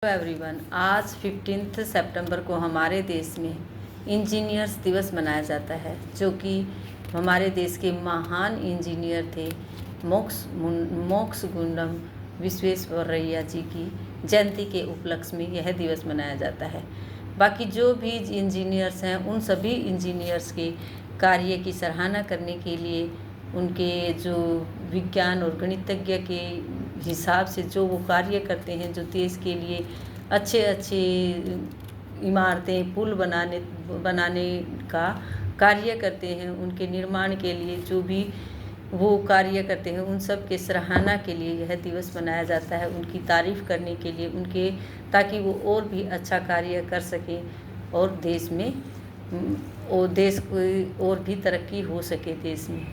Hello everyone, आज 15 सितंबर को हमारे देश में इंजीनियर्स दिवस मनाया जाता है, जो कि हमारे देश के महान इंजीनियर थे मोक्षगुंडम विश्वेश्वरैया जी की जयंती के उपलक्ष्य में यह दिवस मनाया जाता है। बाकी जो भी इंजीनियर्स हैं, उन सभी इंजीनियर्स के कार्य की सराहना करने के लिए उनके जो विज्ञान और गणितज्ञ के हिसाब से जो वो कार्य करते हैं, जो देश के लिए अच्छे अच्छे इमारतें पुल बनाने का कार्य करते हैं, उनके निर्माण के लिए जो भी वो कार्य करते हैं, उन सब के सराहना के लिए यह दिवस मनाया जाता है। उनकी तारीफ़ करने के लिए, उनके ताकि वो और भी अच्छा कार्य कर सकें और देश में देश को और भी तरक्की हो सके देश में।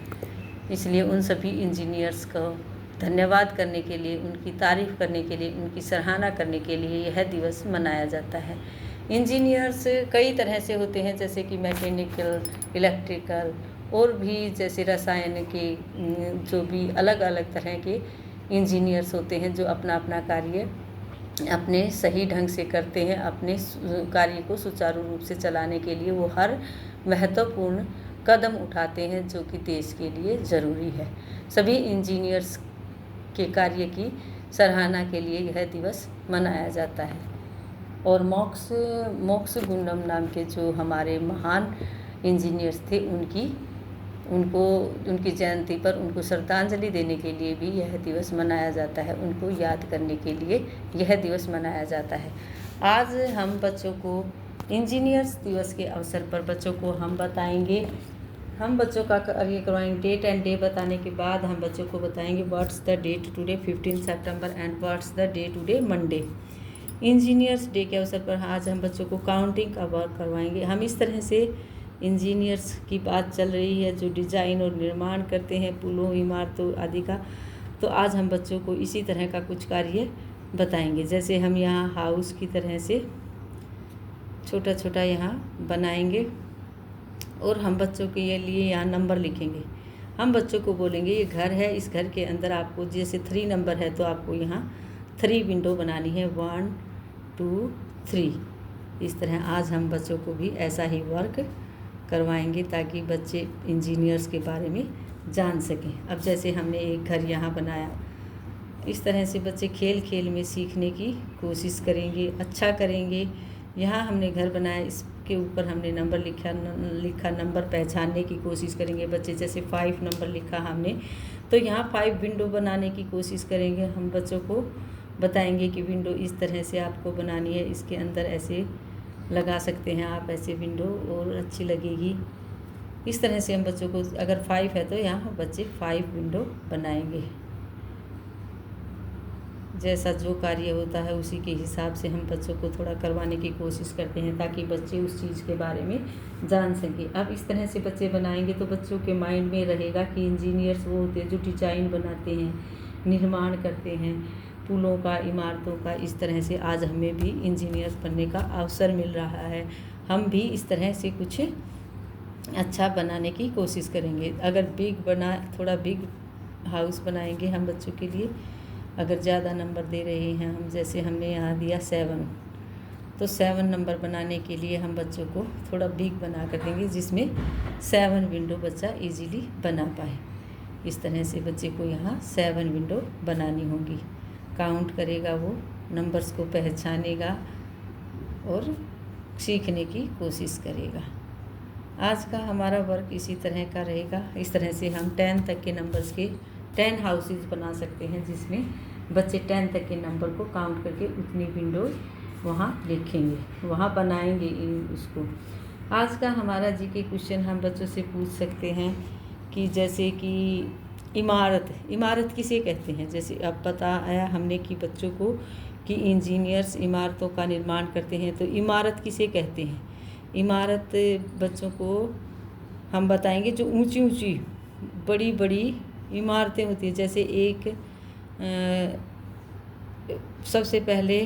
इसलिए उन सभी इंजीनियर्स को धन्यवाद करने के लिए, उनकी तारीफ़ करने के लिए, उनकी सराहना करने के लिए यह दिवस मनाया जाता है। इंजीनियर्स कई तरह से होते हैं, जैसे कि मैकेनिकल, इलेक्ट्रिकल और भी जैसे रसायन के जो भी अलग अलग तरह के इंजीनियर्स होते हैं, जो अपना अपना कार्य अपने सही ढंग से करते हैं। अपने कार्य को सुचारू रूप से चलाने के लिए वो हर महत्वपूर्ण कदम उठाते हैं, जो कि देश के लिए ज़रूरी है। सभी इंजीनियर्स के कार्य की सराहना के लिए यह दिवस मनाया जाता है। और मोक्षगुंडम नाम के जो हमारे महान इंजीनियर्स थे, उनकी जयंती पर उनको श्रद्धांजलि देने के लिए भी यह दिवस मनाया जाता है। उनको याद करने के लिए यह दिवस मनाया जाता है। आज हम बच्चों को इंजीनियर्स दिवस के अवसर पर बच्चों को हम बच्चों का कार्य करवाएंगे। डेट एंड डे बताने के बाद हम बच्चों को बताएंगे what's the date today 15 September and what's the day today Monday. Engineers day के अवसर पर आज हम बच्चों को काउंटिंग का वर्क करवाएंगे। हम इस तरह से इंजीनियर्स की बात चल रही है, जो डिज़ाइन और निर्माण करते हैं पुलों, इमारतों आदि का, तो आज हम बच्चों को इसी तरह का कुछ कार्य बताएंगे। जैसे हम यहाँ हाउस की तरह से छोटा छोटा यहाँ बनाएंगे और हम बच्चों के लिए यहाँ नंबर लिखेंगे। हम बच्चों को बोलेंगे ये घर है, इस घर के अंदर आपको जैसे 3 नंबर है तो आपको यहाँ 3 विंडो बनानी है, 1 2 3। इस तरह आज हम बच्चों को भी ऐसा ही वर्क करवाएंगे, ताकि बच्चे इंजीनियर्स के बारे में जान सकें। अब जैसे हमने एक घर यहाँ बनाया, इस तरह से बच्चे खेल खेल में सीखने की कोशिश करेंगे, अच्छा करेंगे। यहाँ हमने घर बनाया, इसके ऊपर हमने नंबर लिखा, नंबर पहचानने की कोशिश करेंगे बच्चे। जैसे 5 नंबर लिखा हमने, तो यहाँ 5 विंडो बनाने की कोशिश करेंगे। हम बच्चों को बताएंगे कि विंडो इस तरह से आपको बनानी है, इसके अंदर ऐसे लगा सकते हैं आप ऐसे विंडो और अच्छी लगेगी। इस तरह से हम बच्चों को, अगर 5 है तो यहाँ बच्चे 5 विंडो बनाएंगे। जैसा जो कार्य होता है उसी के हिसाब से हम बच्चों को थोड़ा करवाने की कोशिश करते हैं, ताकि बच्चे उस चीज़ के बारे में जान सकें। अब इस तरह से बच्चे बनाएंगे तो बच्चों के माइंड में रहेगा कि इंजीनियर्स वो होते हैं जो डिज़ाइन बनाते हैं, निर्माण करते हैं पुलों का, इमारतों का। इस तरह से आज हमें भी इंजीनियर्स बनने का अवसर मिल रहा है। हम भी इस तरह से कुछ अच्छा बनाने की कोशिश करेंगे। अगर थोड़ा बिग हाउस बनाएंगे हम बच्चों के लिए, अगर ज़्यादा नंबर दे रहे हैं हम, जैसे हमने यहाँ दिया 7, तो 7 नंबर बनाने के लिए हम बच्चों को थोड़ा बिग बना कर देंगे, जिसमें 7 विंडो बच्चा इजीली बना पाए। इस तरह से बच्चे को यहाँ 7 विंडो बनानी होगी। काउंट करेगा, वो नंबर्स को पहचानेगा और सीखने की कोशिश करेगा। आज का हमारा वर्क इसी तरह का रहेगा। इस तरह से हम 10 तक के नंबर्स के 10 हाउसेस बना सकते हैं, जिसमें बच्चे 10 तक के नंबर को काउंट करके उतनी विंडोज वहाँ लिखेंगे, वहाँ बनाएंगे उसको। आज का हमारा जीके क्वेश्चन हम बच्चों से पूछ सकते हैं कि जैसे कि इमारत किसे कहते हैं। जैसे अब बताया हमने कि बच्चों को कि इंजीनियर्स इमारतों का निर्माण करते हैं, तो इमारत किसे कहते हैं। इमारत बच्चों को हम बताएंगे जो ऊंची ऊंची बड़ी बड़ी इमारतें होती हैं। जैसे एक सबसे पहले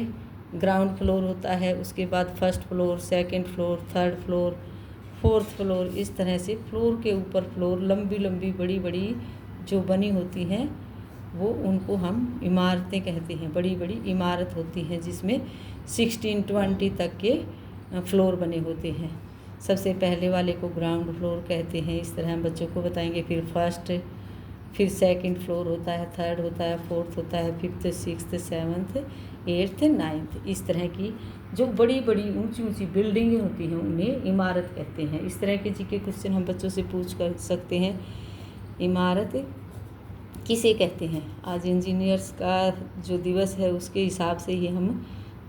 ग्राउंड फ्लोर होता है, उसके बाद 1st floor, 2nd floor, 3rd floor, 4th floor. इस तरह से फ्लोर के ऊपर फ्लोर लंबी लंबी बड़ी बड़ी जो बनी होती हैं, वो उनको हम इमारतें कहते हैं। बड़ी बड़ी इमारत होती हैं जिसमें 16-20 तक के फ्लोर बने होते हैं। सबसे पहले वाले को ग्राउंड फ्लोर कहते हैं। इस तरह हम बच्चों को बताएंगे। फिर फर्स्ट, फिर सेकंड फ्लोर होता है, थर्ड होता है, फोर्थ होता है, fifth, sixth, seventh, eighth, ninth. इस तरह की जो बड़ी बड़ी ऊंची ऊंची बिल्डिंगें होती हैं उन्हें इमारत कहते हैं। इस तरह के जीके क्वेश्चन हम बच्चों से पूछ कर सकते हैं। इमारत किसे कहते हैं? आज इंजीनियर्स का जो दिवस है उसके हिसाब से ये हम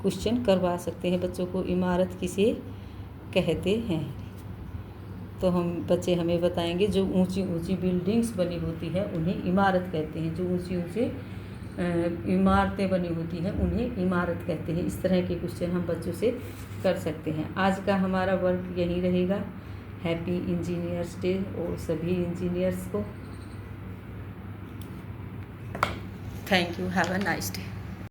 क्वेश्चन करवा सकते हैं बच्चों को। इमारत किसे कहते हैं? तो हम बच्चे हमें बताएंगे। जो ऊंची ऊंची बिल्डिंग्स बनी होती है उन्हें इमारत कहते हैं। जो ऊंची ऊंची इमारतें बनी होती हैं उन्हें इमारत कहते हैं। इस तरह के क्वेश्चन हम बच्चों से कर सकते हैं। आज का हमारा वर्क यही रहेगा। हैप्पी इंजीनियर्स डे और सभी इंजीनियर्स को thank you. Have a nice day.